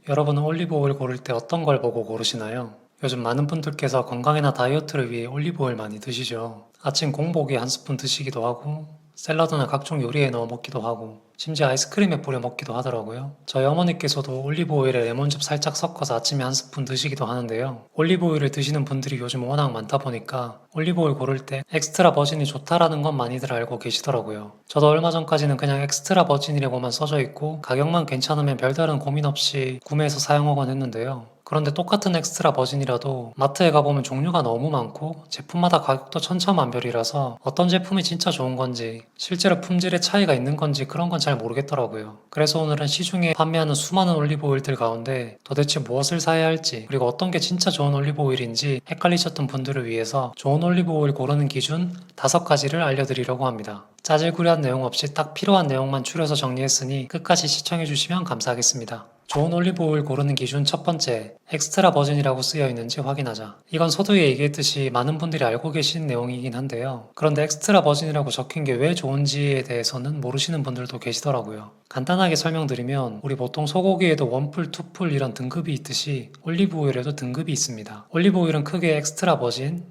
여러분은 올리브 오일 고를 때 어떤 걸 보고 고르시나요? 요즘 많은 분들께서 건강이나 다이어트를 위해 올리브 오일 많이 드시죠. 아침 공복에 한 스푼 드시기도 하고, 샐러드나 각종 요리에 넣어 먹기도 하고, 심지어 아이스크림에 뿌려 먹기도 하더라고요. 저희 어머니께서도 올리브 오일에 레몬즙 살짝 섞어서 아침에 한 스푼 드시기도 하는데요. 올리브 오일을 드시는 분들이 요즘 워낙 많다 보니까 올리브 오일 고를 때 엑스트라 버진이 좋다라는 건 많이들 알고 계시더라고요. 저도 얼마 전까지는 그냥 엑스트라 버진이라고만 써져 있고 가격만 괜찮으면 별다른 고민 없이 구매해서 사용하곤 했는데요. 그런데 똑같은 엑스트라 버진이라도 마트에 가보면 종류가 너무 많고 제품마다 가격도 천차만별이라서 어떤 제품이 진짜 좋은 건지 실제로 품질의 차이가 있는 건지 그런 건 잘 모르겠더라고요. 그래서 오늘은 시중에 판매하는 수많은 올리브 오일들 가운데 도대체 무엇을 사야 할지 그리고 어떤 게 진짜 좋은 올리브 오일인지 헷갈리셨던 분들을 위해서 좋은 올리브 오일 고르는 기준 5가지를 알려드리려고 합니다. 짜질구리한 내용 없이 딱 필요한 내용만 추려서 정리했으니 끝까지 시청해주시면 감사하겠습니다. 좋은 올리브 오일 고르는 기준 첫 번째, 엑스트라 버진이라고 쓰여 있는지 확인하자. 이건 서두에 얘기했듯이 많은 분들이 알고 계신 내용이긴 한데요. 그런데 엑스트라 버진이라고 적힌 게 왜 좋은지에 대해서는 모르시는 분들도 계시더라고요. 간단하게 설명드리면 우리 보통 소고기에도 원풀, 투풀 이런 등급이 있듯이 올리브 오일에도 등급이 있습니다. 올리브 오일은 크게 엑스트라 버진,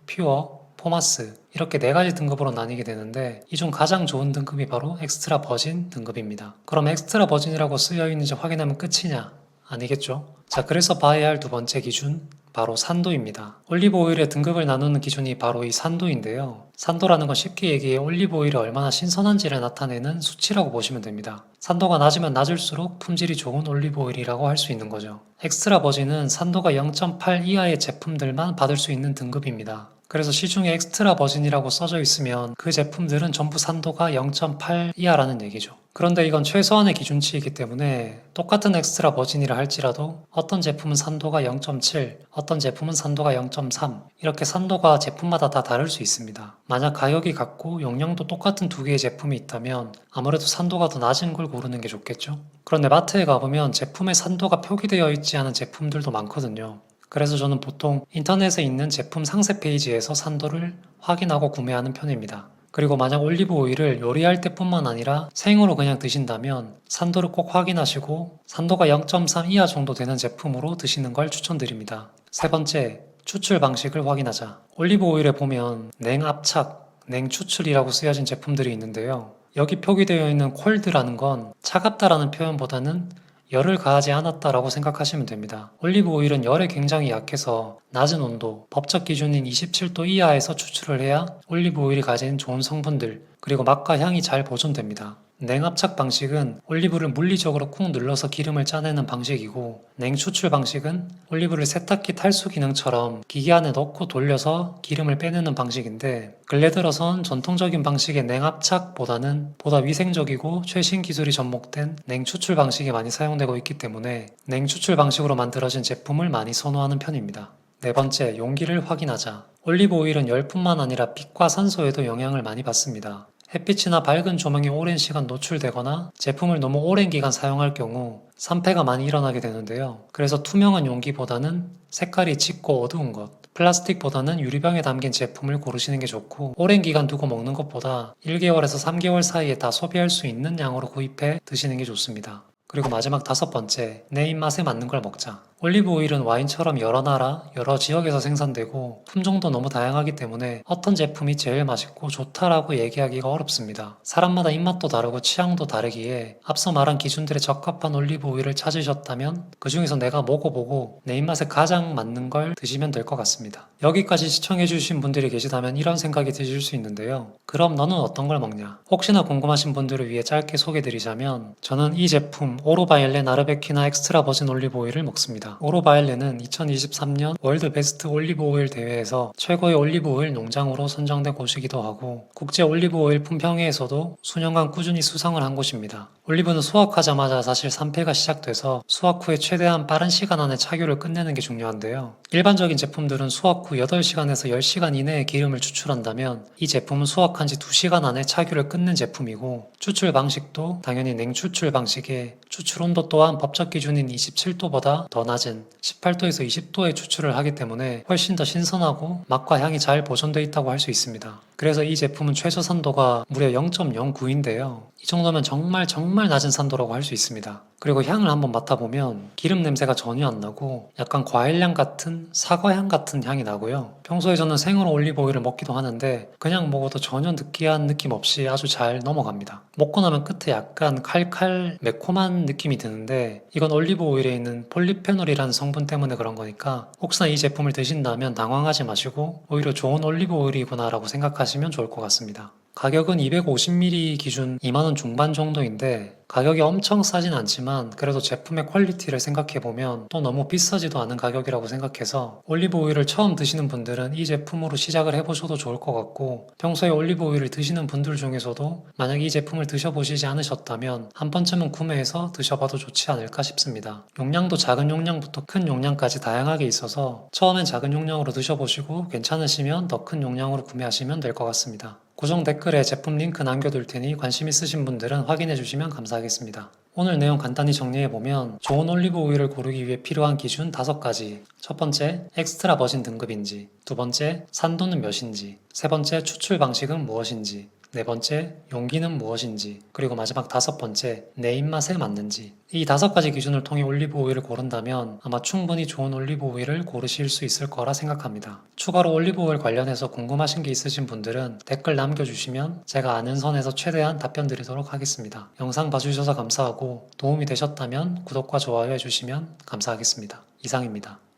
퓨어, 포마스 이렇게 4가지 등급으로 나뉘게 되는데 이 중 가장 좋은 등급이 바로 엑스트라 버진 등급입니다. 그럼 엑스트라 버진이라고 쓰여 있는지 확인하면 끝이냐? 아니겠죠? 자, 그래서 봐야 할 두 번째 기준 바로 산도입니다. 올리브 오일의 등급을 나누는 기준이 바로 이 산도인데요. 산도라는 건 쉽게 얘기해 올리브 오일이 얼마나 신선한지를 나타내는 수치라고 보시면 됩니다. 산도가 낮으면 낮을수록 품질이 좋은 올리브 오일이라고 할 수 있는 거죠. 엑스트라 버진은 산도가 0.8 이하의 제품들만 받을 수 있는 등급입니다. 그래서 시중에 엑스트라 버진이라고 써져 있으면 그 제품들은 전부 산도가 0.8 이하라는 얘기죠. 그런데 이건 최소한의 기준치이기 때문에 똑같은 엑스트라 버진이라 할지라도 어떤 제품은 산도가 0.7, 어떤 제품은 산도가 0.3 이렇게 산도가 제품마다 다 다를 수 있습니다. 만약 가격이 같고 용량도 똑같은 두 개의 제품이 있다면 아무래도 산도가 더 낮은 걸 고르는 게 좋겠죠? 그런데 마트에 가보면 제품의 산도가 표기되어 있지 않은 제품들도 많거든요. 그래서 저는 보통 인터넷에 있는 제품 상세 페이지에서 산도를 확인하고 구매하는 편입니다. 그리고 만약 올리브 오일을 요리할 때뿐만 아니라 생으로 그냥 드신다면 산도를 꼭 확인하시고 산도가 0.3 이하 정도 되는 제품으로 드시는 걸 추천드립니다. 세 번째, 추출 방식을 확인하자. 올리브 오일에 보면 냉압착, 냉추출이라고 쓰여진 제품들이 있는데요. 여기 표기되어 있는 콜드라는 건 차갑다라는 표현보다는 열을 가하지 않았다라고 생각하시면 됩니다. 올리브 오일은 열에 굉장히 약해서 낮은 온도, 법적 기준인 27도 이하에서 추출을 해야 올리브 오일이 가진 좋은 성분들, 그리고 맛과 향이 잘 보존됩니다. 냉압착 방식은 올리브를 물리적으로 쿵 눌러서 기름을 짜내는 방식이고, 냉추출 방식은 올리브를 세탁기 탈수 기능처럼 기계 안에 넣고 돌려서 기름을 빼내는 방식인데, 근래 들어선 전통적인 방식의 냉압착보다는 보다 위생적이고 최신 기술이 접목된 냉추출 방식이 많이 사용되고 있기 때문에 냉추출 방식으로 만들어진 제품을 많이 선호하는 편입니다. 네 번째, 용기를 확인하자. 올리브 오일은 열뿐만 아니라 빛과 산소에도 영향을 많이 받습니다. 햇빛이나 밝은 조명에 오랜 시간 노출되거나 제품을 너무 오랜 기간 사용할 경우 산패가 많이 일어나게 되는데요. 그래서 투명한 용기보다는 색깔이 짙고 어두운 것, 플라스틱보다는 유리병에 담긴 제품을 고르시는 게 좋고, 오랜 기간 두고 먹는 것보다 1개월에서 3개월 사이에 다 소비할 수 있는 양으로 구입해 드시는 게 좋습니다. 그리고 마지막 5번째, 내 입맛에 맞는 걸 먹자. 올리브 오일은 와인처럼 여러 나라, 여러 지역에서 생산되고 품종도 너무 다양하기 때문에 어떤 제품이 제일 맛있고 좋다라고 얘기하기가 어렵습니다. 사람마다 입맛도 다르고 취향도 다르기에 앞서 말한 기준들에 적합한 올리브 오일을 찾으셨다면 그 중에서 내가 먹어보고 내 입맛에 가장 맞는 걸 드시면 될 것 같습니다. 여기까지 시청해주신 분들이 계시다면 이런 생각이 드실 수 있는데요. 그럼 너는 어떤 걸 먹냐? 혹시나 궁금하신 분들을 위해 짧게 소개드리자면 저는 이 제품 오로바일레 나르베키나 엑스트라 버진 올리브 오일을 먹습니다. 오로바일레는 2023년 월드 베스트 올리브 오일 대회에서 최고의 올리브 오일 농장으로 선정된 곳이기도 하고 국제 올리브 오일 품평회에서도 수년간 꾸준히 수상을 한 곳입니다. 올리브는 수확하자마자 사실 산패가 시작돼서 수확 후에 최대한 빠른 시간 안에 착유를 끝내는 게 중요한데요. 일반적인 제품들은 수확 후 8시간에서 10시간 이내에 기름을 추출한다면 이 제품은 수확한 지 2시간 안에 착유를 끊는 제품이고, 추출 방식도 당연히 냉추출 방식에 추출 온도 또한 법적 기준인 27도보다 더 낮은 18도에서 20도의 추출을 하기 때문에 훨씬 더 신선하고 맛과 향이 잘 보존되어 있다고 할 수 있습니다. 그래서 이 제품은 최저 산도가 무려 0.09인데요. 이 정도면 정말 정말 낮은 산도라고 할 수 있습니다. 그리고 향을 한번 맡아보면 기름 냄새가 전혀 안 나고 약간 과일향 같은 사과향 같은 향이 나고요. 평소에 저는 생으로 올리브 오일을 먹기도 하는데 그냥 먹어도 전혀 느끼한 느낌 없이 아주 잘 넘어갑니다. 먹고 나면 끝에 약간 칼칼 매콤한 느낌이 드는데 이건 올리브 오일에 있는 폴리페놀이라는 성분 때문에 그런 거니까 혹시나 이 제품을 드신다면 당황하지 마시고 오히려 좋은 올리브 오일이구나 라고 생각하시면 좋을 것 같습니다. 가격은 250ml 기준 2만원 중반 정도인데 가격이 엄청 싸진 않지만 그래도 제품의 퀄리티를 생각해보면 또 너무 비싸지도 않은 가격이라고 생각해서 올리브 오일을 처음 드시는 분들은 이 제품으로 시작을 해보셔도 좋을 것 같고 평소에 올리브 오일을 드시는 분들 중에서도 만약 이 제품을 드셔보시지 않으셨다면 한 번쯤은 구매해서 드셔봐도 좋지 않을까 싶습니다. 용량도 작은 용량부터 큰 용량까지 다양하게 있어서 처음엔 작은 용량으로 드셔보시고 괜찮으시면 더 큰 용량으로 구매하시면 될 것 같습니다. 고정 댓글에 제품 링크 남겨둘 테니 관심 있으신 분들은 확인해 주시면 감사하겠습니다. 오늘 내용 간단히 정리해보면 좋은 올리브 오일을 고르기 위해 필요한 기준 5가지. 첫 번째, 엑스트라 버진 등급인지. 두 번째, 산도는 몇인지. 세 번째, 추출 방식은 무엇인지. 네 번째, 용기는 무엇인지. 그리고 마지막 5번째, 내 입맛에 맞는지. 이 5가지 기준을 통해 올리브 오일을 고른다면 아마 충분히 좋은 올리브 오일을 고르실 수 있을 거라 생각합니다. 추가로 올리브 오일 관련해서 궁금하신 게 있으신 분들은 댓글 남겨주시면 제가 아는 선에서 최대한 답변 드리도록 하겠습니다. 영상 봐주셔서 감사하고 도움이 되셨다면 구독과 좋아요 해주시면 감사하겠습니다. 이상입니다.